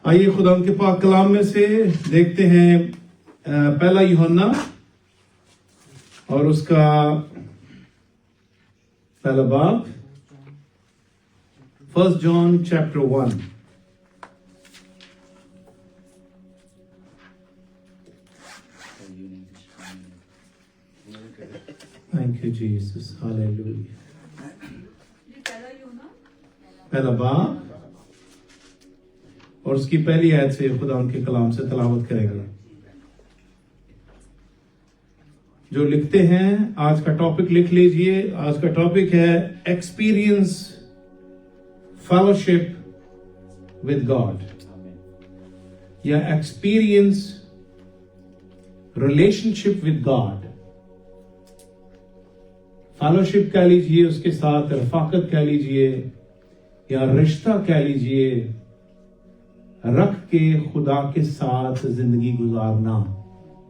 آئیے خدا کے پاک کلام میں سے دیکھتے ہیں پہلا یوحنا اور اس کا پہلا باب 1 John chapter 1. Thank you Jesus. Hallelujah. پہلا باب اور اس کی پہلی آیت سے خدا ان کے کلام سے تلاوت کرے گا. جو لکھتے ہیں آج کا ٹاپک لکھ لیجئے. آج کا ٹاپک ہے ایکسپیرینس فیلوشپ ود گاڈ یا experience relation ship with God. Fellowship کہہ لیجئے, اس کے ساتھ رفاقت کہہ لیجئے یا رشتہ کہہ لیجئے, رکھ کے خدا کے ساتھ زندگی گزارنا.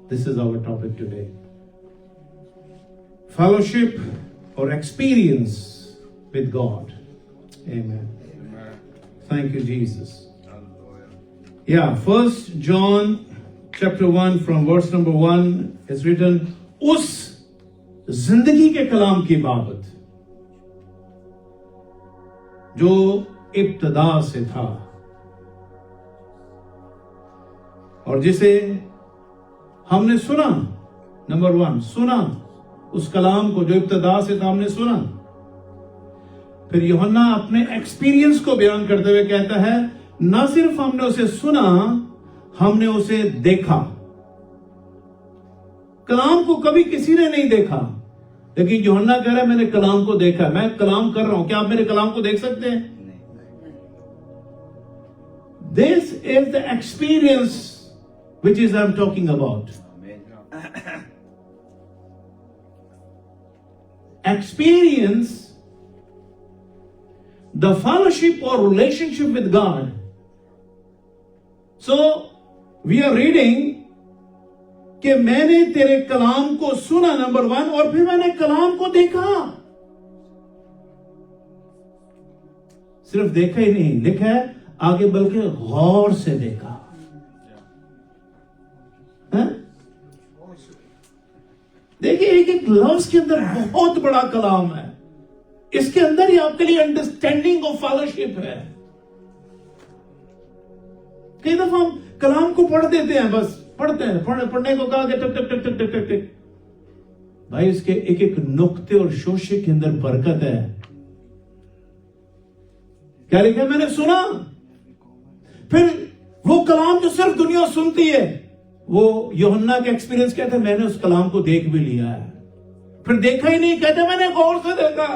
This is our topic today. Fellowship or experience with God. Amen. Thank you, Jesus. Yeah, 1 John chapter 1 from verse number 1 is written, اس زندگی کے کلام کی بابت جو ابتدا سے تھا اور جسے ہم نے سنا. نمبر 1 سنا, اس کلام کو جو ابتدا سے تھا ہم نے سنا. پھر یوحنا اپنے ایکسپیرینس کو بیان کرتے ہوئے کہتا ہے نہ صرف ہم نے اسے سنا, ہم نے اسے دیکھا. کلام کو کبھی کسی نے نہیں دیکھا, لیکن یوحنا کہہ رہا ہے میں نے کلام کو دیکھا. میں کلام کر رہا ہوں, کیا آپ میرے کلام کو دیکھ سکتے ہیں؟ This is the experience which is I'm talking about. Experience the fellowship or relationship with God. So we are reading کہ میں نے تیرے کلام کو سنا نمبر 1, اور پھر میں نے کلام کو دیکھا. صرف دیکھا ہی نہیں, لکھا ہے آگے بلکہ غور سے دیکھا. دیکھیں ایک ایک لفظ کے اندر بہت بڑا کلام ہے. اس کے اندر ہی آپ کے لیے انڈرسٹینڈنگ آف فیلوشپ ہے. کئی دفعہ ہم کلام کو پڑھ دیتے ہیں, بس پڑھتے ہیں, پڑھنے کو کہا کہ ٹک ٹک ٹک ٹک ٹک ٹک ٹک. بھائی اس کے ایک ایک نقطے اور شوشے کے اندر برکت ہے. کیا لکھا میں نے سنا. پھر وہ کلام جو صرف دنیا سنتی ہے, وہ یوحنا کا ایکسپیرینس کہتا ہے میں نے اس کلام کو دیکھ بھی لیا ہے. پھر دیکھا ہی نہیں, کہتا میں نے غور سے دیکھا.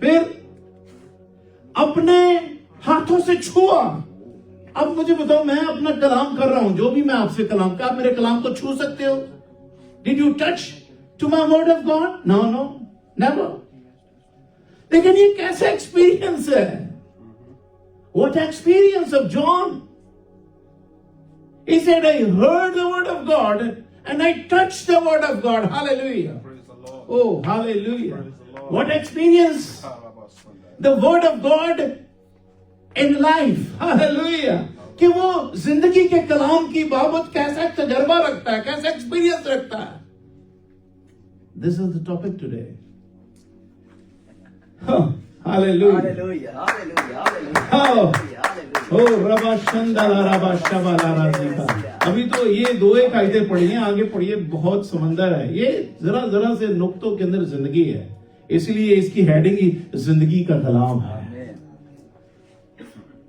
پھر اپنے ہاتھوں سے چھوا. اب مجھے بتاؤ, میں اپنا کلام کر رہا ہوں, جو بھی میں آپ سے کلام, کیا آپ میرے کلام کو چھو سکتے ہو؟ Did you touch to my word of God? No, never. لیکن یہ کیسا ایکسپیرینس ہے؟ What experience of John? He said, I heard the word of God and I touched the word of God. Hallelujah. Oh, hallelujah. What experience? The word of God in life. Hallelujah. کہ وہ زندگی کے کلام کی بابت کیسا تجربہ رکھتا ہے, کیسا ایکسپیرینس رکھتا ہے. This is the topic today. Hallelujah. Hallelujah. Hallelujah. Oh, Rabba Shandala Rabba Shabala Razika. ابھی تو یہ 2 ایک آیتیں پڑھی ہیں, آگے پڑھیے, بہت سمندر ہے. یہ ذرا سے نقطوں کے اندر زندگی ہے, اس لیے اس کی ہیڈنگ ہی زندگی کا کلام ہے.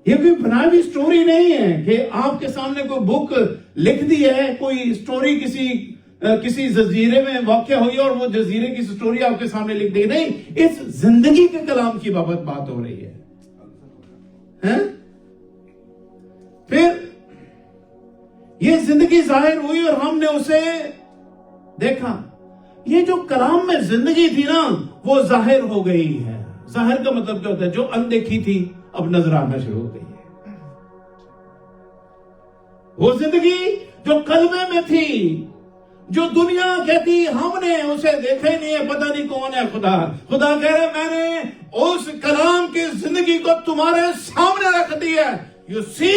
یہ کوئی بنائی ہوئی سٹوری نہیں ہے کہ آپ کے سامنے کوئی بک لکھ دی ہے, کوئی سٹوری کسی جزیرے میں واقع ہوئی اور وہ جزیرے کی سٹوری آپ کے سامنے لکھ دی. نہیں, اس زندگی کے کلام کی بات ہو رہی ہے. پھر یہ زندگی ظاہر ہوئی اور ہم نے اسے دیکھا. یہ جو کلام میں زندگی تھی نا, وہ ظاہر ہو گئی ہے. ظاہر کا مطلب کیا ہوتا ہے؟ جو اندیکھی تھی اب نظر آنا شروع ہو گئی ہے. وہ زندگی جو کلمے میں تھی, جو دنیا کہتی ہم نے اسے دیکھا ہی نہیں ہے, پتہ نہیں کون ہے خدا. خدا کہہ رہے میں نے اس کلام کی زندگی کو تمہارے سامنے رکھ دی ہے, You see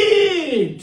it.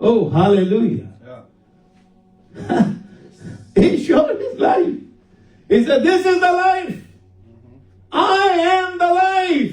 Oh, hallelujah. He showed his life. He said, this is the life. I am the life.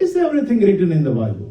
Is everything written in the Bible?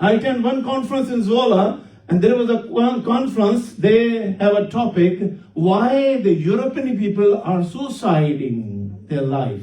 I attended one conference in Zola, and there was one conference, they have a topic, why the European people are suiciding their life.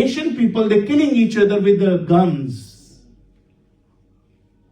Asian people, they killing each other with the guns.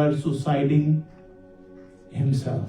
are suiciding himself.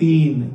3,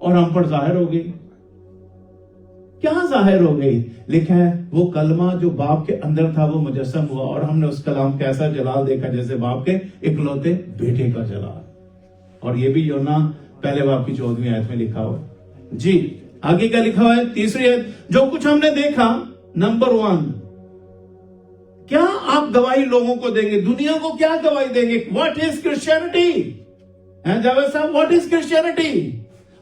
اور ہم پر ظاہر ہو گئی. کیا ظاہر ہو گئی؟ لکھا ہے وہ کلمہ جو باپ کے اندر تھا وہ مجسم ہوا اور ہم نے اس کلام کا ایسا جلال دیکھا جیسے باپ کے اکلوتے بیٹے کا جلال. اور یہ بھی یوحنا پہلے باب کی 14ویں آیت میں لکھا ہوا ہے. جی آگے کیا لکھا ہوا ہے؟ 3 آیت. جو کچھ ہم نے دیکھا، نمبر 1، کیا آپ گواہی لوگوں کو دیں گے؟ دنیا کو کیا گواہی دیں گے؟ What is Christianity? جاوید صاحب، واٹ از کرسچینٹی؟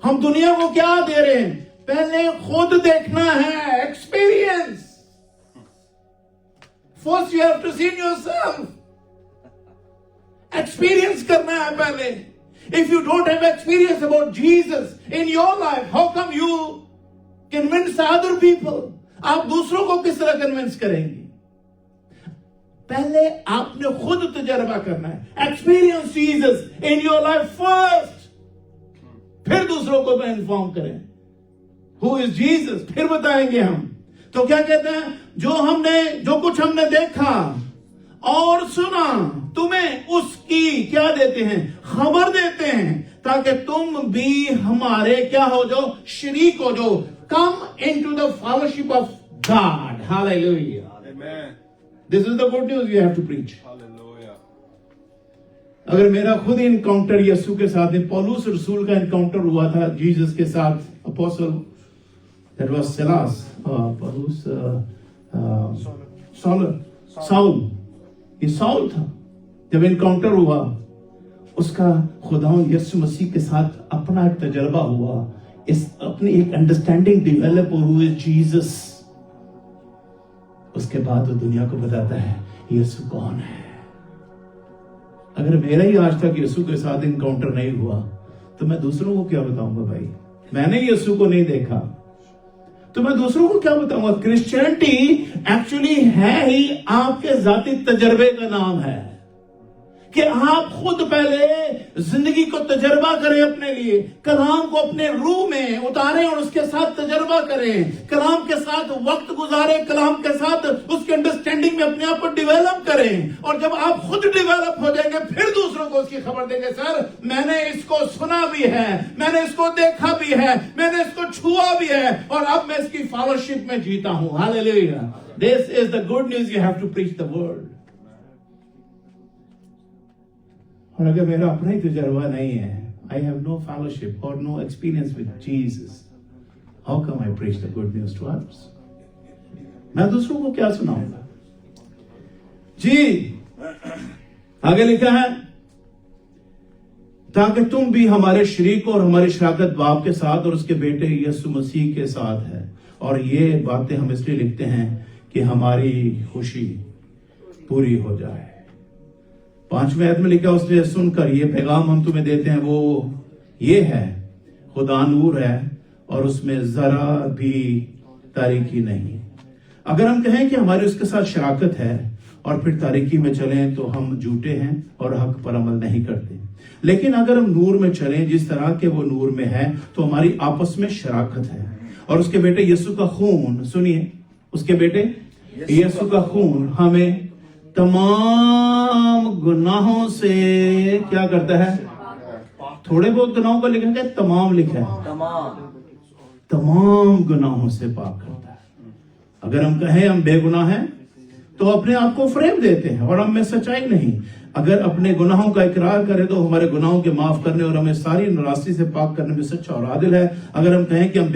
ہم دنیا کو کیا دے رہے ہیں؟ پہلے خود دیکھنا ہے. Experience. First you have to see yourself. Experience کرنا ہے پہلے. If you don't have experience about Jesus in your life, how come you convince other people? آپ دوسروں کو کس طرح کنونس کریں گے؟ پہلے آپ نے خود تجربہ کرنا ہے. Experience Jesus in your life first. پھر دوسروں کو انفارم کریں. Who is Jesus؟ پھر بتائیں گے ہم. تو کیا کہتے ہیں؟ جو کچھ ہم نے دیکھا اور سنا، تمہیں اس کی کیا دیتے ہیں؟ خبر دیتے ہیں، تاکہ تم بھی ہمارے کیا ہو جو؟ شریک ہو جو. Come into the fellowship of God. Hallelujah. Amen. This is the good news you have to preach. Hallelujah. اگر میرا خود انکاؤنٹر یسوع کے ساتھ ہے، پولس رسول کا انکاؤنٹر ہوا تھا جیسس کے ساتھ. اپوسل that was Silas, پولس ساؤل، یہ ساؤل تھا. جب انکاؤنٹر ہوا اس کا خداوند یسوع مسیح کے ساتھ اپنا ایک تجربہ ہوا، اپنی ایک انڈرسٹینڈنگ ڈیولپ ہوئی جیسس. اس کے بعد وہ دنیا کو بتاتا ہے یسوع کون ہے. اگر میرا ہی آج تک یسوع کے ساتھ انکاؤنٹر نہیں ہوا تو میں دوسروں کو کیا بتاؤں گا؟ بھائی میں نے یسوع کو نہیں دیکھا تو میں دوسروں کو کیا بتاؤں گا؟ کرسچینٹی ایکچولی ہے ہی آپ کے ذاتی تجربے کا نام ہے کہ آپ خود پہلے زندگی کو تجربہ کریں، اپنے لیے کلام کو اپنے روح میں اتاریں اور اس کے ساتھ تجربہ کریں، کلام کے ساتھ وقت گزاریں، کلام کے ساتھ اس کے انڈرسٹینڈنگ میں اپنے آپ کو ڈیولپ کریں. اور جب آپ خود ڈیولپ ہو جائیں گے پھر دوسروں کو اس کی خبر دیں گے. سر میں نے اس کو سنا بھی ہے، میں نے اس کو دیکھا بھی ہے، میں نے اس کو چھوا بھی ہے، اور اب میں اس کی فیلوشپ میں جیتا ہوں. ہاللیلویا. This is the good news. You have to preach the word. اور اگر میرا اپنا ہی تجربہ نہیں ہے، I have no fellowship or no experience with Jesus, how come I preach the good news to others? میں دوسروں کو کیا سناؤں گا؟ جی آگے لکھا ہے تاکہ تم بھی ہمارے شریک اور ہماری شراکت باپ کے ساتھ اور اس کے بیٹے یسوع مسیح کے ساتھ ہے. اور یہ باتیں ہم اس لیے لکھتے ہیں کہ ہماری خوشی پوری ہو جائے. 5ویں آیت میں لکھا اس نے سن کر یہ پیغام ہم تمہیں دیتے ہیں، وہ یہ ہے خدا نور ہے اور اس میں ذرا بھی تاریکی نہیں. اگر ہم کہیں کہ ہماری اس کے ساتھ شراکت ہے اور پھر تاریکی میں چلیں تو ہم جھوٹے ہیں اور حق پر عمل نہیں کرتے. لیکن اگر ہم نور میں چلیں جس طرح کہ وہ نور میں ہے تو ہماری آپس میں شراکت ہے. اور اس کے بیٹے یسوع کا خون، سنیے، اس کے بیٹے یسوع کا خون ہمیں تمام گناہوں سے کیا کرتا ہے؟ تھوڑے بہت گناہوں کا لکھا ہے، تمام لکھا ہے، تمام گناہوں سے پاک کرتا ہے. اگر ہم کہیں ہم بے گناہ ہیں تو اپنے آپ کو فریب دیتے ہیں اور ہم میں سچائی نہیں. اگر اپنے گناہوں کا اقرار کرے تو ہمارے گناہوں کے معاف کرنے اور ہمیں ساری ناراستی سے پاک کرنے میں سچا اور عادل ہے. اگر ہم کہیں کہ ہم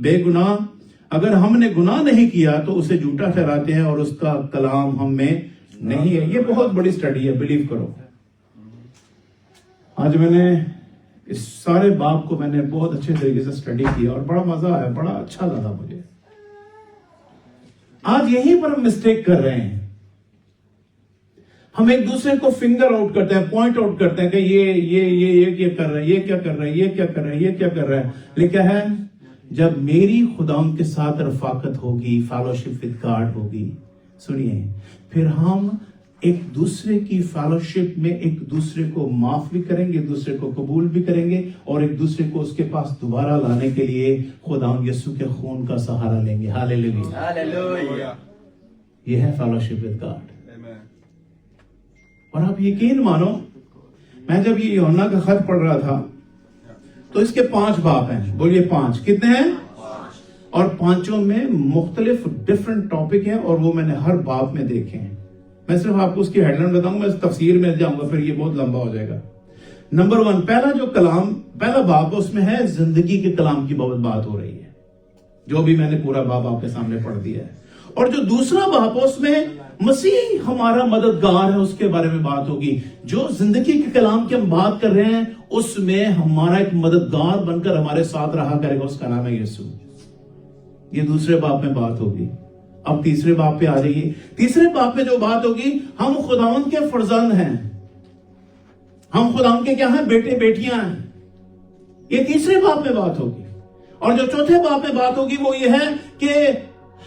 بے گناہ اگر ہم نے گناہ نہیں کیا تو اسے جھوٹا ٹھہراتے ہیں اور اس کا کلام ہم میں نہیں ہے. یہ بہت بڑی سٹڈی ہے، بلیو کرو. آج میں نے اس سارے باب کو میں نے بہت اچھے طریقے سے سٹڈی کیا اور بڑا مزہ آیا، بڑا اچھا لگا مجھے. آج یہیں پر ہم مسٹیک کر رہے ہیں. ہم ایک دوسرے کو فنگر آؤٹ کرتے ہیں، پوائنٹ آؤٹ کرتے ہیں کہ یہ کیا کر رہا ہے، یہ کیا کر رہا ہے، یہ کیا کر رہا ہے، یہ کیا کر رہا ہے. لکھا ہے جب میری خداوند کے ساتھ رفاقت ہوگی، فیلوشپ وتھ گاڈ ہوگی، سنیے، پھر ہم ایک دوسرے کی فیلوشپ میں ایک دوسرے کو معاف بھی کریں گے، ایک دوسرے کو قبول بھی کریں گے اور ایک دوسرے کو اس کے پاس دوبارہ لانے کے لیے خداوند یسوع کے خون کا سہارا لیں گے. ہاللیلویا. یہ ہے فیلوشپ وتھ گاڈ. اور آپ یقین مانو، میں جب یہ یوحنا کا خط پڑھ رہا تھا تو اس کے 5 باپ ہیں. بولیے 5. کتنے ہیں؟ اور 5 میں مختلف ڈفرنٹ ٹاپک ہیں اور وہ میں نے ہر باپ میں دیکھے ہیں. میں صرف آپ کو اس کی ہیڈ لائن بتاؤں گا, میں تفسیر میں جاؤں گا, پھر یہ بہت لمبا ہو جائے گا. نمبر 1, پہلا جو کلام, پہلا باپ اس میں ہے زندگی کے کلام کی بات ہو رہی ہے, جو بھی میں نے پورا باپ آپ کے سامنے پڑھ دیا ہے. اور جو دوسرا باپ اس میں مسیح ہمارا مددگار ہے, اس کے بارے میں بات ہوگی. جو زندگی کے کلام کی ہم بات کر رہے ہیں اس میں ہمارا ایک مددگار بن کر ہمارے ساتھ رہا کرے گا, اس کا نام ہے یسوع. یہ دوسرے باپ میں بات ہوگی. اب تیسرے باپ پہ آ جائیے. تیسرے باپ میں جو بات ہوگی, ہم خداوند کے فرزند ہیں, ہم خداوند کے کیا ہیں؟ بیٹے بیٹیاں ہیں. یہ تیسرے باپ میں بات ہوگی. اور جو چوتھے باپ میں بات ہوگی وہ یہ ہے کہ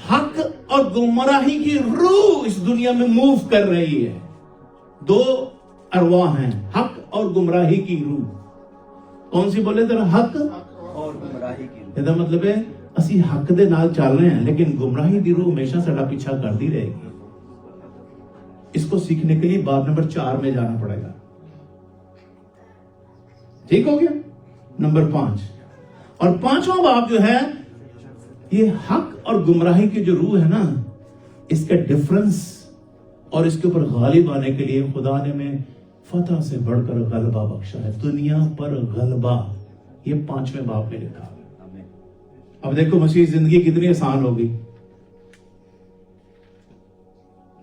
حق اور گمراہی کی روح اس دنیا میں موو کر رہی ہے. 2 ارواح ہیں, حق اور گمراہی کی روح. کون سی بولے ذرا؟ حق اور گمراہی کی روح. یہ مطلب ہے اسی حق دے نال چل رہے ہیں لیکن گمراہی دی روح ہمیشہ ساڈا پیچھا کرتی رہے گی. اس کو سیکھنے کے لیے باب نمبر 4 میں جانا پڑے گا. ٹھیک ہو گیا؟ نمبر 5. اور 5واں باب جو ہے, یہ حق اور گمراہی کی جو روح ہے نا, اس کا ڈفرنس اور اس کے اوپر غالب آنے کے لیے خدا نے میں فتح سے بڑھ کر غلبہ بخشا ہے, دنیا پر غلبہ. یہ 5ویں باب میں لکھا. اب دیکھو مسیح زندگی کتنی آسان ہوگی.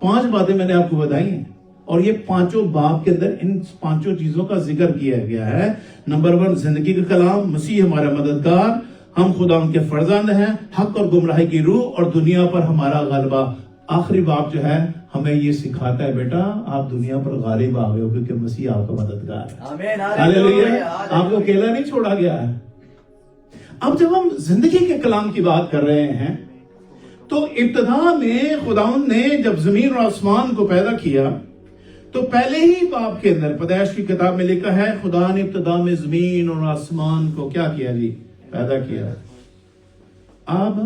5 باتیں میں نے آپ کو بتائی ہیں اور یہ 5 باب کے اندر ان 5 چیزوں کا ذکر کیا گیا ہے. نمبر 1 زندگی کا کلام, مسیح ہمارا مددگار, ہم خدا ان کے فرزند ہیں, حق اور گمراہی کی روح, اور دنیا پر ہمارا غلبہ. آخری باب جو ہے ہمیں یہ سکھاتا ہے, بیٹا آپ دنیا پر غالب آ گئے ہو کیونکہ مسیح آپ کا مددگار ہے. ہاللیلویا. آپ کو اکیلا نہیں چھوڑا گیا ہے. اب جب ہم زندگی کے کلام کی بات کر رہے ہیں تو ابتدا میں خداوند نے جب زمین اور آسمان کو پیدا کیا تو پہلے ہی باب کے اندر پیدائش کی کتاب میں لکھا ہے, خدا نے ابتدا میں زمین اور آسمان کو کیا کیا جی؟ پیدا کیا. اب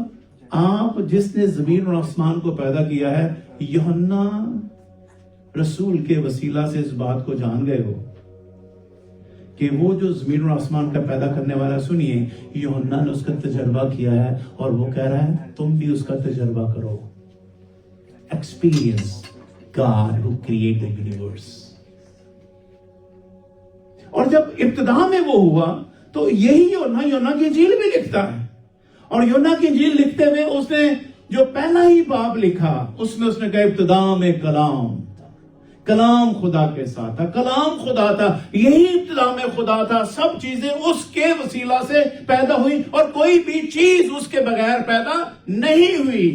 آپ جس نے زمین اور آسمان کو پیدا کیا ہے, یوحنا رسول کے وسیلہ سے اس بات کو جان گئے ہو کہ وہ جو زمین اور آسمان کا پیدا کرنے والا, سنیے, یوحنا نے اس کا تجربہ کیا ہے اور وہ کہہ رہا ہے تم بھی اس کا تجربہ کرو. Experience God who created the universe. اور جب ابتدا میں وہ ہوا تو یہی یوحنا کی انجیل بھی لکھتا ہے. اور یوحنا کی انجیل لکھتے ہوئے اس نے جو پہلا ہی باب لکھا اس میں اس نے کہا ابتدا میں کلام خدا کے ساتھ تھا, کلام خدا تھا, یہی ابتدا میں خدا تھا. سب چیزیں اس کے وسیلہ سے پیدا ہوئی اور کوئی بھی چیز اس کے بغیر پیدا نہیں ہوئی.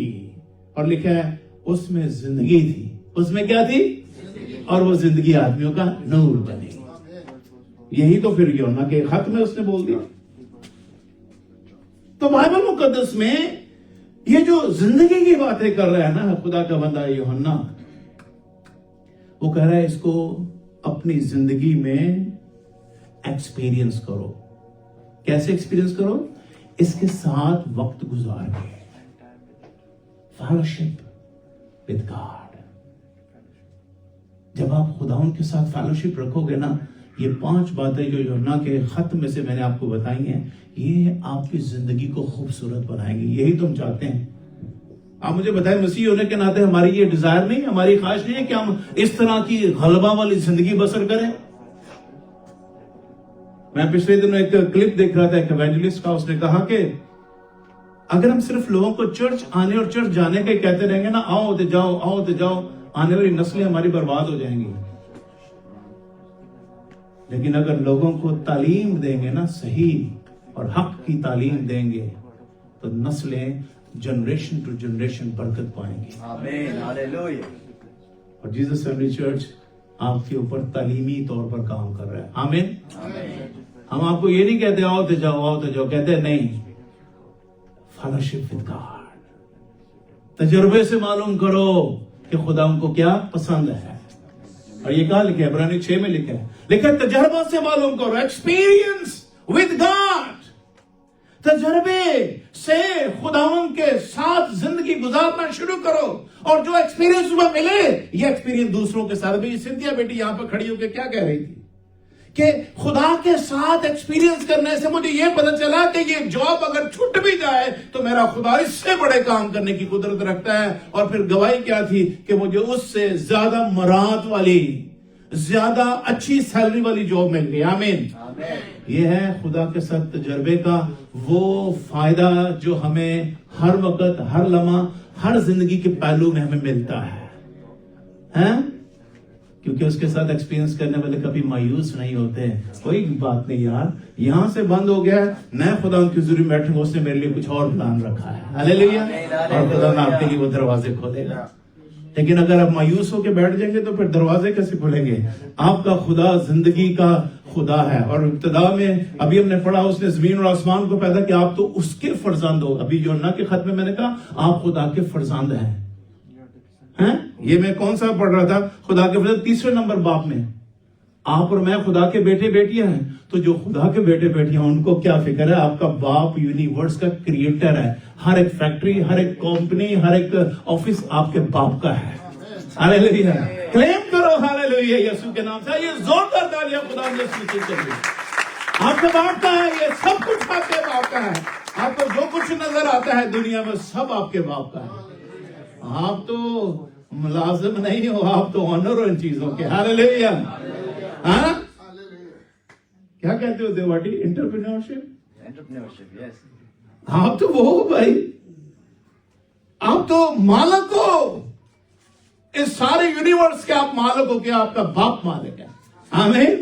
اور لکھا ہے اس میں زندگی تھی. اس میں کیا تھی؟ اور وہ زندگی آدمیوں کا نور بنی. یہی تو پھر یوحنا کے خط میں اس نے بول دیا. تو بائبل مقدس میں یہ جو زندگی کی باتیں کر رہا ہے نا خدا کا بندہ یوحنا, وہ کہہ رہا ہے اس کو اپنی زندگی میں ایکسپیرینس کرو. کیسے ایکسپیرینس کرو؟ اس کے ساتھ وقت گزار کے, فیلوشپ ود گاڈ. جب آپ خداوند کے ساتھ فیلوشپ رکھو گے نا, یہ 5 باتیں جو یوحنا کے خط میں سے میں نے آپ کو بتائی ہیں, یہ آپ کی زندگی کو خوبصورت بنائیں گی. یہی تو ہم چاہتے ہیں. آپ مجھے بتائیں, مسیح ہونے کے ناطے ہماری یہ ڈیزائر نہیں, ہماری خواہش نہیں ہے کہ ہم اس طرح کی غلبہ والی زندگی بسر کریں. میں پچھلے دنوں ایک کلپ دیکھ رہا تھا ایک ایونجلسٹ کا, اس نے کہا کہ اگر ہم صرف لوگوں کو چرچ آنے اور چرچ جانے کا کہتے رہیں گے نا, آؤ تے جاؤ آؤ تے جاؤ, آنے والی نسلیں ہماری برباد ہو جائیں گی. لیکن اگر لوگوں کو تعلیم دیں گے نا, صحیح اور حق کی تعلیم دیں گے, تو نسلیں جنریشن ٹو جنریشن برکت پائیں گی. آمین, ہاللیلویا. اور جیزس فیملی چرچ آپ کے اوپر تعلیمی طور پر کام کر رہا ہے. آمین. ہم آپ کو یہ نہیں کہتے آؤ تے جاؤ آؤ تے جاؤ, کہتے نہیں, فیلوشپ ود گاڈ. تجربے سے معلوم کرو کہ خدا ان کو کیا پسند ہے. اور یہ کہا لکھا ہے, عبرانی 6 میں لکھا ہے, لیکن تجربہ سے معلوم کرو. Experience with God. تجربے سے خداوند کے ساتھ زندگی گزارنا شروع کرو. اور جو ایکسپیرینس تمہیں ملے, یہ ایکسپیرینس دوسروں کے ساتھ بھی. سنتھیا بیٹی یہاں پر کھڑی ہو کے کیا کہہ رہی تھی کہ خدا کے ساتھ ایکسپیرینس کرنے سے مجھے یہ پتہ چلا کہ یہ جاب اگر چھٹ بھی جائے تو میرا خدا اس سے بڑے کام کرنے کی قدرت رکھتا ہے. اور پھر گواہی کیا تھی کہ مجھے اس سے زیادہ مراد والی, زیادہ اچھی سیلری والی جاب مل گئی. آمین. یہ ہے خدا کے ساتھ تجربے کا وہ فائدہ جو ہمیں ہر وقت, ہر لمحہ, ہر زندگی کے پہلو میں ہمیں ملتا ہے. کیونکہ اس کے ساتھ ایکسپیرینس کرنے والے کبھی مایوس نہیں ہوتے. کوئی بات نہیں یار, یہاں سے بند ہو گیا, نئے خدا ان کی ضروری بیٹھیں گے, اس نے میرے لیے کچھ اور پلان رکھا ہے. ہاللیلویا. اور خدا نے آپ کے لیے وہ دروازے کھولے گا. لیکن اگر آپ مایوس ہو کے بیٹھ جائیں گے تو پھر دروازے کیسے کھلیں گے؟ آپ کا خدا زندگی کا خدا ہے. اور ابتدا میں ابھی ہم نے پڑھا, اس نے زمین اور آسمان کو پیدا کیا, آپ تو اس کے فرزند ہو. ابھی یوحنا کے خط میں نے کہا آپ خدا کے فرزند ہیں. یہ میں کون سا پڑھ رہا تھا؟ خدا کے فرزند 3 نمبر باب میں. آپ اور میں خدا کے بیٹے بیٹیاں ہیں. تو جو خدا کے بیٹے بیٹیاں ان کو کیا فکر ہے؟ آپ کا باپ یونیورس کا کریٹر ہے. ہر ایک فیکٹری, ہر ایک کمپنی, ہر ایک آفس آپ کے باپ کا ہے. ہاللیلویا. کلیم کرو ہاللیلویا یسوع کے نام سے. یہ زوردار تالیاں خدا نے سنتی چلی. آپ کے باپ کا ہے, یہ سب کچھ آپ کے باپ کا ہے. آپ کو جو کچھ نظر آتا ہے دنیا میں سب آپ کے باپ کا ہے. آپ تو ملازم نہیں ہو, آپ تو آنر ہو ان چیزوں کے. ہاللیلویا. ہاں کیا کہتے ہو دیواٹی؟ انٹرپرینورشپ. آپ تو وہ ہو بھائی, آپ تو مالک ہو اس سارے یونیورس کے. آپ مالک ہو کہ آپ کا باپ مالک ہے. آمین.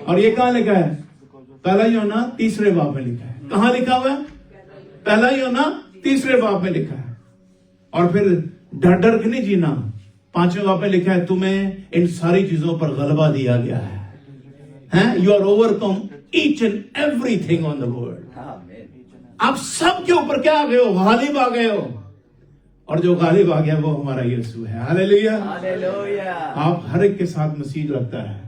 اور یہ کہاں لکھا ہے؟ پہلا یوحنا 3 باب میں لکھا ہے. کہاں لکھا ہوا ہے؟ پہلا یوحنا 3 باب میں لکھا ہے. اور پھر ڈر ڈر کے نہیں جینا 5ویں باب میں لکھا ہے تمہیں ان ساری چیزوں پر غلبہ دیا گیا ہے. You are overcome each and everything on the world. آپ سب کے اوپر کیا آ گئے ہو؟ غالب آ گئے ہو. اور جو غالب آ گیا وہ ہمارا یسوع ہے. ہاللیلویا. آپ ہر ایک کے ساتھ مسیح لگتا ہے.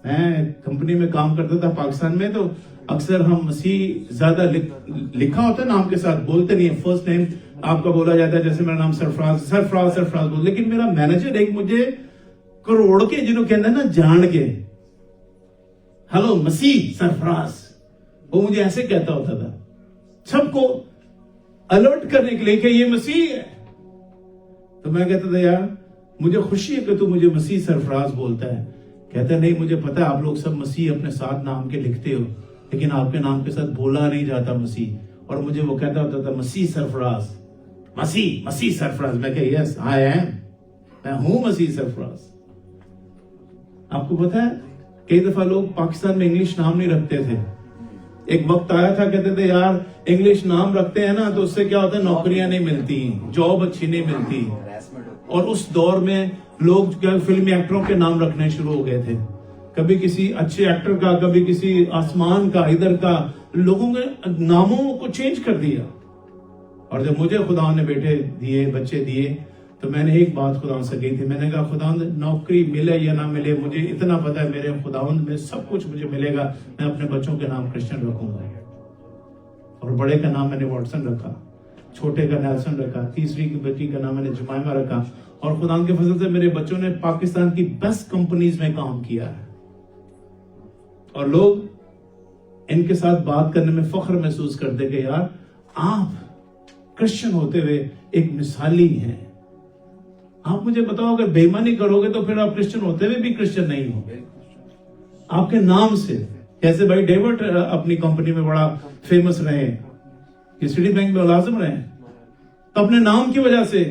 میں کمپنی میں کام کرتا تھا پاکستان میں, تو اکثر ہم مسیح زیادہ لکھا ہوتا ہے نام کے ساتھ, بولتے نہیں ہیں. فرسٹ نیم آپ کا بولا جاتا ہے, جیسے میرا نام سرفراز بول. لیکن میرا مینیجر ایک مجھے کروڑ کے جنہوں کہتے ہیں نا جان کے, ہلو مسیح سرفراز, وہ مجھے ایسے کہتا ہوتا تھا سب کو الرٹ کرنے کے لیے کہ یہ مسیح ہے. تو میں کہتا تھا یار مجھے خوشی ہے کہ تو مجھے مسیح سرفراز بولتا ہے. کہتا نہیں مجھے پتا ہے آپ لوگ سب مسیح اپنے ساتھ نام کے لکھتے ہو, لیکن آپ کے نام کے ساتھ بولا نہیں جاتا مسیح. اور مجھے وہ کہتا ہوتا تھا مسیح سرفراز, مسیح سرفراز. میں کہ یس آئی ایم, میں ہوں مسیح سرفراز. آپ کو پتا ہے کئی دفعہ لوگ پاکستان میں انگلش نام نہیں رکھتے تھے. ایک وقت آیا تھا کہتے تھے یار انگلش نام رکھتے ہیں نا تو اس سے کیا ہوتا ہے, نوکریاں نہیں ملتی, جاب اچھی نہیں ملتی. اور اس دور میں لوگ کیا فلمی ایکٹروں کے نام رکھنے شروع ہو گئے تھے. کبھی کسی اچھے ایکٹر کا, کبھی کسی آسمان کا, ادھر کا, لوگوں کے ناموں کو چینج کر دیا. اور جب مجھے خدا نے بیٹے دیے, بچے دیے, تو میں نے ایک بات خدا سے کہی تھی. میں نے کہا خدا نوکری ملے یا نہ ملے, مجھے اتنا پتا ہے میرے خداوند میں سب کچھ مجھے ملے گا. میں اپنے بچوں کے نام کرسچن رکھوں گا. اور بڑے کا نام میں نے واٹسن رکھا, چھوٹے کا نیلسن رکھا, تیسری کی بیٹی کا نام میں نے جمائمہ رکھا. اور خدا کے فضل سے میرے بچوں نے پاکستان کی بیسٹ کمپنیز میں کام کیا ہے. اور لوگ ان کے ساتھ بات کرنے میں فخر محسوس کرتے کہ یار آپ کرسچن ہوتے ہوئے ایک مثالی ہیں. آپ مجھے بتاؤ اگر بے ایمانی کرو گے تو پھر آپ کرسچن ہوتے ہوئے بھی کرسچن نہیں ہو. آپ کے نام سے, جیسے بھائی ڈیوڈ اپنی کمپنی میں بڑا فیمس رہے, سٹی بینک میں ملازم رہے, اپنے نام کی وجہ سے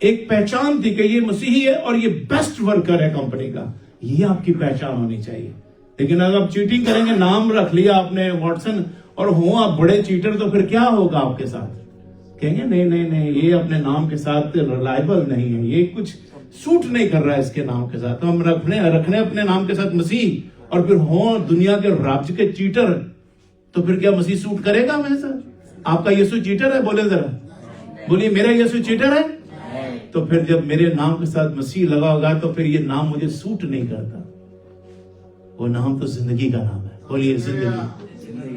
ایک پہچان تھی کہ یہ مسیحی ہے اور یہ بیسٹ ورکر ہے کمپنی کا. یہ آپ کی پہچان ہونی چاہیے. لیکن اگر آپ چیٹنگ کریں گے, نام رکھ لیا آپ نے واٹسن, اور ہوں آپ بڑے چیٹر, تو پھر کیا ہوگا آپ کے ساتھ؟ کہیں گے نہیں یہ اپنے نام کے ساتھ ریلائبل نہیں ہے, یہ کچھ سوٹ نہیں کر رہا ہے اس کے نام کے ساتھ. ہم رکھنے اپنے نام کے ساتھ مسیح, اور پھر ہوں دنیا کے راج کے چیٹر, تو پھر کیا مسیح سوٹ کرے گا میرے ساتھ؟ آپ کا یسوع چیٹر ہے؟ بولے ذرا, بولیے میرا یسوع چیٹر ہے. تو پھر جب میرے نام کے ساتھ مسیح لگا ہوگا تو پھر یہ نام مجھے سوٹ نہیں کرتا. وہ نام تو زندگی کا نام ہے. بولیے زندگی.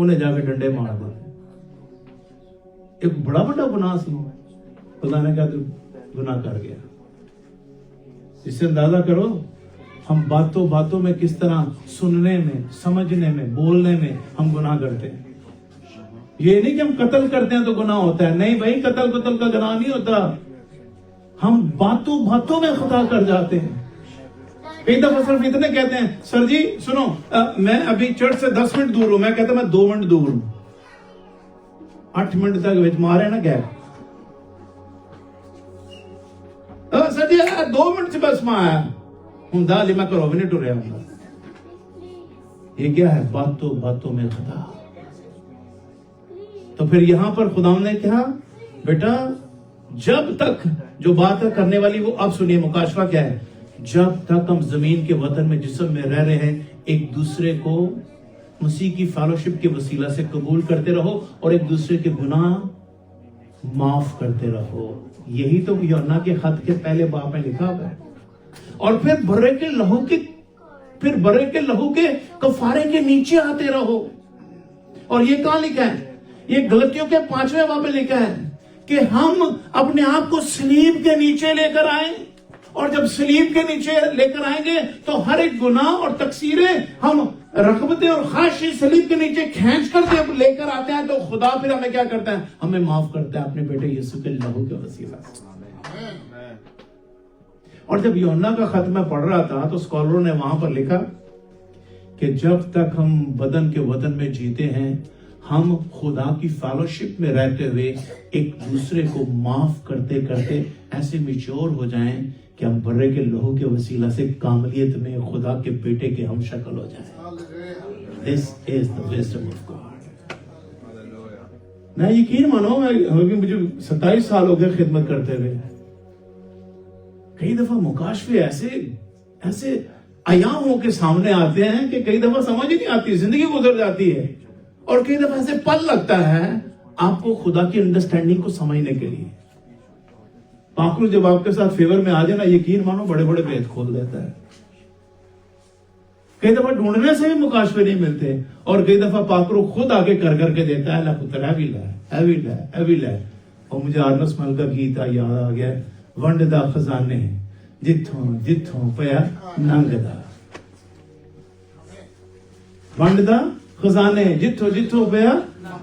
انہیں جا کے ڈنڈے مار دیتے. ایک بڑا بڑا گناہ سی, خدا نے کہا تو گناہ کر گیا. اس سے اندازہ کرو ہم باتوں باتوں میں کس طرح سننے میں, سمجھنے میں, بولنے میں ہم گناہ کرتے ہیں. یہ نہیں کہ ہم قتل کرتے ہیں تو گناہ ہوتا ہے, نہیں بھائی, قتل کا گناہ نہیں ہوتا. ہم باتوں باتوں میں خطا کر جاتے ہیں. کئی دفعہ صرف اتنے کہتے ہیں, سر جی سنو میں ابھی چرچ سے 10 منٹ دور ہوں, میں کہتا میں 2 منٹ دور ہوں, 8 منٹ تک مارے نا گیپ. سر جی 2 منٹ سے بس میں آیا ہوں, دالی میں کرو بھی نہیں ٹوریا ہوں. یہ کیا ہے؟ باتوں باتوں میں خطا. تو پھر یہاں پر خدا نے کہا بیٹا جب تک جو بات کرنے والی وہ اب سنیے, مکاشفہ کیا ہے, جب تک ہم زمین کے وطن میں جسم میں رہ رہے ہیں ایک دوسرے کو مسیح کی فیلوشپ کے وسیلہ سے قبول کرتے رہو اور ایک دوسرے کے گناہ معاف کرتے رہو. یہی تو یوحنا کے خط کے پہلے باب میں لکھا ہوا ہے. اور پھر برے کے لہو کے کفارے کے نیچے آتے رہو. اور یہ کہاں لکھا ہے؟ یہ غلطیوں کے 5ویں باب میں لکھا ہے کہ ہم اپنے آپ کو صلیب کے نیچے لے کر آئیں, اور جب صلیب کے نیچے لے کر آئیں گے تو ہر ایک گناہ اور تقصیریں ہم رغبتیں اور خواہشیں صلیب کے نیچے کھینچ کر جب لے کر آتے ہیں تو خدا پھر ہمیں کیا کرتا ہے؟ ہمیں معاف کرتا ہے اپنے بیٹے یسوع کے لہو کے وسیلہ سے. اور جب یوحنا کا خط میں پڑھ رہا تھا تو اسکالروں نے وہاں پر لکھا کہ جب تک ہم بدن کے وطن میں جیتے ہیں ہم خدا کی فیلوشپ میں رہتے ہوئے ایک دوسرے کو معاف کرتے کرتے ایسے میچور ہو جائیں کہ ہم برے کے لہو کے وسیلہ سے کاملیت میں خدا کے بیٹے کے ہم شکل ہو جائیں. This is the wisdom of God. میں یقین مانو, مجھے 27 سال ہو گئے خدمت کرتے ہوئے, کئی دفعہ مکاشفے ایسے عیاں ہو کے سامنے آتے ہیں کہ کئی دفعہ سمجھ ہی نہیں آتی, زندگی گزر جاتی ہے, اور کئی دفعہ ایسے پل لگتا ہے آپ کو خدا کی انڈرسٹینڈنگ کو سمجھنے کے لیے. پاکرو جب آپ کے ساتھ فیور میں آ جائے نا, یقین مانو بڑے بڑے بھید کھول دیتا ہے. کئی دفعہ ڈھونڈنے سے بھی مکاشفے نہیں ملتے, اور کئی دفعہ پاکرو خود آگے کر کے دیتا ہے, اللہ پتر ایوی لے. اور مجھے آرنس مل کا گیت یاد آ گیا, ونڈ دا خزانے جتھوں پیا ننگ دا. ونڈ دا خزانے جتھوں پیا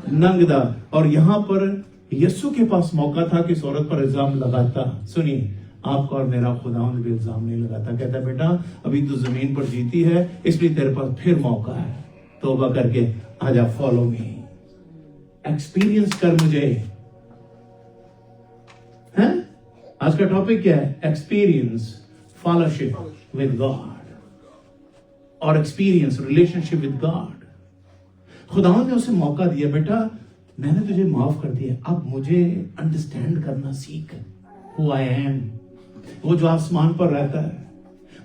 ننگ دا. اور یہاں پر یسوع کے پاس موقع تھا کہ اس عورت پر الزام لگاتا. سنیے, آپ کا اور میرا خداوند بھی الزام نہیں لگاتا. کہتا بیٹا ابھی تو زمین پر جیتی ہے, اس لیے تیرے پاس پھر موقع ہے, توبہ کر کے آجا, فالو می, ایکسپیرینس کر مجھے. آج کا ٹاپک کیا ہے؟ ایکسپیرینس فیلوشپ ود گاڈ, اور experience relation ship with God. خداوند نے اسے موقع دیا, بیٹا میں نے تجھے معاف کر دیا, اب مجھے انڈرسٹینڈ کرنا سیکھ who I am. وہ جو آسمان پر رہتا ہے,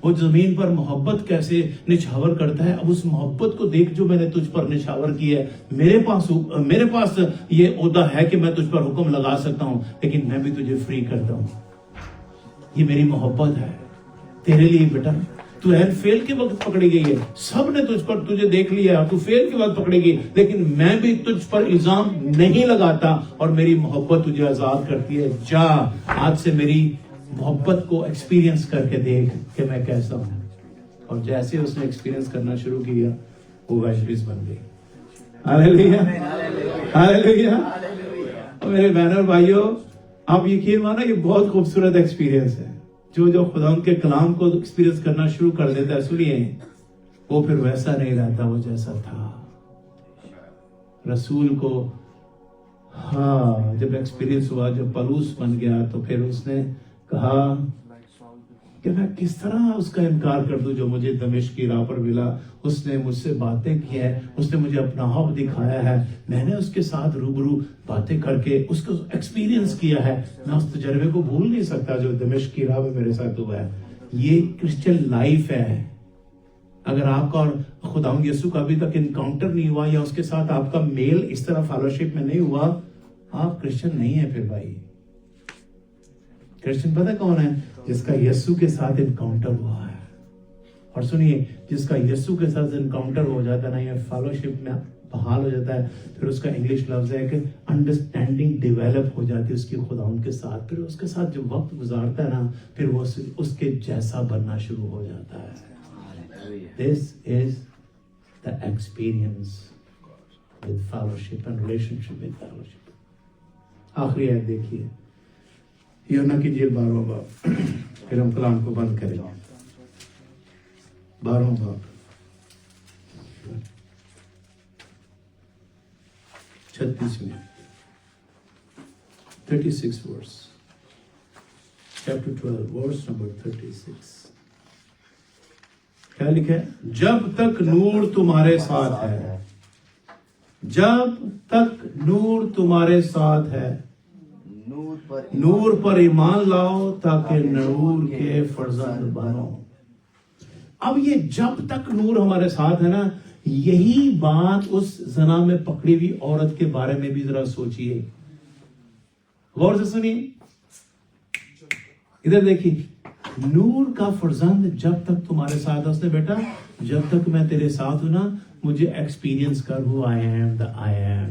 وہ زمین پر محبت کیسے نچھاور کرتا ہے, اب اس محبت کو دیکھ جو میں نے تجھ پر نچھاور کی ہے. میرے پاس یہ عہدہ ہے کہ میں تجھ پر حکم لگا سکتا ہوں, لیکن میں بھی تجھے فری کرتا ہوں. یہ میری محبت ہے تیرے لیے. بیٹا تو فیل کے وقت پکڑی گئی ہے, سب نے تجھے دیکھ لیا, تو فیل کے وقت پکڑی گئی, لیکن میں بھی تجھ پر الزام نہیں لگاتا, اور میری محبت تجھے آزاد کرتی ہے. جا آج سے میری محبت کو ایکسپیرینس کر کے دیکھ کہ میں کیسا ہوں. اور جیسے اس نے ایکسپیرینس کرنا شروع کیا, وہ ویشریز بن گئی. ہاللیلویا, ہاللیلویا. میرے بہنوں اور بھائیوں, آپ یقین مانو یہ بہت خوبصورت ایکسپیرینس ہے. جو خدا ان کے کلام کو ایکسپیرینس کرنا شروع کر دیتا ہے, سنیے, وہ پھر ویسا نہیں رہتا وہ جیسا تھا. رسول کو جب ایکسپیرینس ہوا, جب پلوس بن گیا, تو پھر اس نے کہا کہ میں کس طرح اس کا انکار کر دوں جو مجھے دمشق کی راہ پر ملا. اس نے مجھ سے باتیں کی ہیں, اس نے مجھے اپنا حب دکھایا ہے, میں نے اس کے ساتھ روبرو باتیں کر کے اس کو ایکسپیرینس کیا ہے. میں اس تجربے کو بھول نہیں سکتا جو دمشق کی راہ میں میرے ساتھ ہوا ہے. یہ کرسچن لائف ہے. اگر آپ کا اور خداوند یسوع کا ابھی تک انکاؤنٹر نہیں ہوا, یا اس کے ساتھ آپ کا میل اس طرح فیلوشپ میں نہیں ہوا, آپ کرسچن نہیں ہیں. پھر بھائی کرسچن پتہ کون ہے؟ جس کا یسوع کے ساتھ انکاؤنٹر ہوا ہے. اور سنیے جس کا یسوع کے ساتھ انکاؤنٹر ہو جاتا ہے نا یا فیلوشپ میں بحال ہو جاتا ہے, پھر اس کا انگلش لفظ ہے کہ انڈرسٹینڈنگ ڈیولپ ہو جاتی ہے اس کی خدا ان کے ساتھ. پھر اس کے ساتھ جو وقت گزارتا ہے نا پھر وہ اس کے جیسا بننا شروع ہو جاتا ہے. This is the experience with fellowship and relationship with fellowship. آخری آیت دیکھیے یوحنا کی انجیل 12واں باب, پھر ہم کلام کو بند کریں گے. 12واں باب 36 میں 36 verse, chapter 12 verse number 36. کیا لکھا ہے؟ جب تک نور تمہارے ساتھ ہے, جب تک نور تمہارے ساتھ ہے, نور پر ایمان لاؤ تاکہ نور کے فرزند بنو. اب یہ جب تک نور ہمارے ساتھ ہے نا, یہی بات اس زنا میں پکڑی ہوئی عورت کے بارے میں بھی ذرا سوچئے, غور سے سنیے. ادھر دیکھیے, نور کا فرزند جب تک تمہارے ساتھ ہے. اس نے بیٹا جب تک میں تیرے ساتھ ہوں نا مجھے ایکسپیرینس کر who I am, the I am.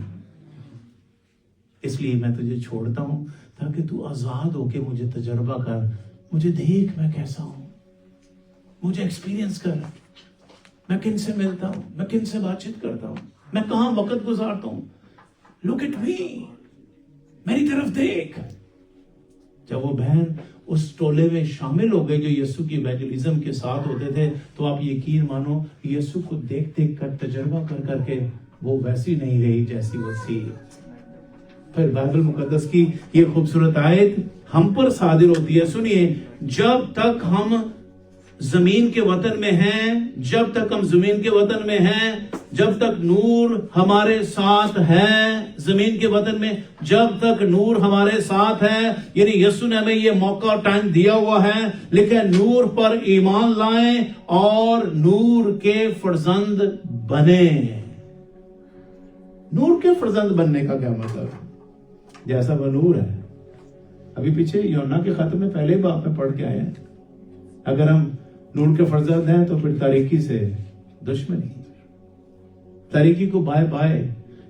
اس لیے میں تجھے چھوڑتا ہوں تاکہ تو آزاد ہو کے مجھے تجربہ کر, مجھے دیکھ میں کیسا ہوں, مجھے ایکسپیرینس کر, میں کن سے ملتا ہوں, میں کن سے بات چیت کرتا ہوں, میں کہاں وقت گزارتا ہوں. لک ایٹ می, میری طرف دیکھ. جب وہ بہن اس ٹولے میں شامل ہو گئے جو یسوع کی ایونجلزم کے ساتھ ہوتے تھے, تو آپ یقین مانو یسوع کو دیکھ دیکھ کر تجربہ کر کر کے وہ ویسی نہیں رہی جیسی وہ تھی. پھر بائبل مقدس کی یہ خوبصورت آیت ہم پر صادر ہوتی ہے. سنیے, جب تک ہم زمین کے وطن میں ہیں, جب تک ہم زمین کے وطن میں ہیں, جب تک نور ہمارے ساتھ ہے زمین کے وطن میں, جب تک نور ہمارے ساتھ ہے, یعنی یسوع نے ہمیں یہ موقع اور ٹائم دیا ہوا ہے. لکھے نور پر ایمان لائیں اور نور کے فرزند بنیں. نور کے فرزند بننے کا کیا مطلب ہے؟ جیسا وہ نور ہے, ابھی پیچھے یوحنا کے خط میں پہلے باب میں پڑھ کے آئے ہیں, اگر ہم نور کے فرزند ہیں تو پھر تاریکی سے دشمنی, تاریکی کو بائے بائے.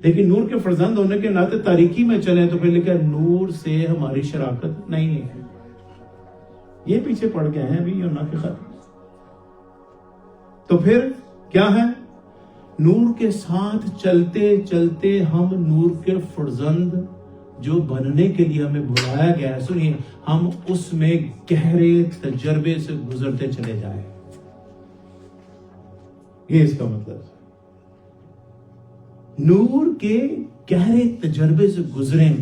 لیکن نور کے فرزند ہونے کے ناطے تاریکی میں چلیں تو پھر لکھا نور سے ہماری شراکت نہیں ہے. یہ پیچھے پڑھ کے ہیں ابھی یوحنا کے خط. تو پھر کیا ہے؟ نور کے ساتھ چلتے چلتے ہم نور کے فرزند جو بننے کے لیے ہمیں بلایا گیا ہے, سنیے, ہم اس میں گہرے تجربے سے گزرتے چلے جائیں. یہ اس کا مطلب ہے. نور کے گہرے تجربے سے گزریں.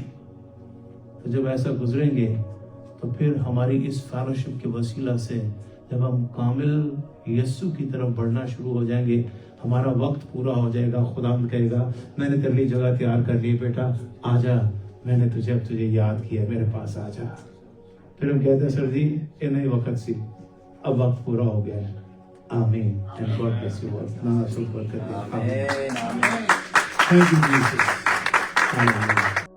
تو جب ایسا گزریں گے تو پھر ہماری اس فیلوشپ کے وسیلہ سے جب ہم کامل یسوع کی طرف بڑھنا شروع ہو جائیں گے, ہمارا وقت پورا ہو جائے گا. خداوند کہے گا میں نے تیرے لیے جگہ تیار کر لی, بیٹا آ جا, میں نے تجھے یاد کیا, میرے پاس آ جا. پھر ہم کہتے ہیں سر جی یہ نہیں وقت سی, اب وقت پورا ہو گیا ہے. آمین. And God bless you all. آمین. Thank you Jesus. آمین.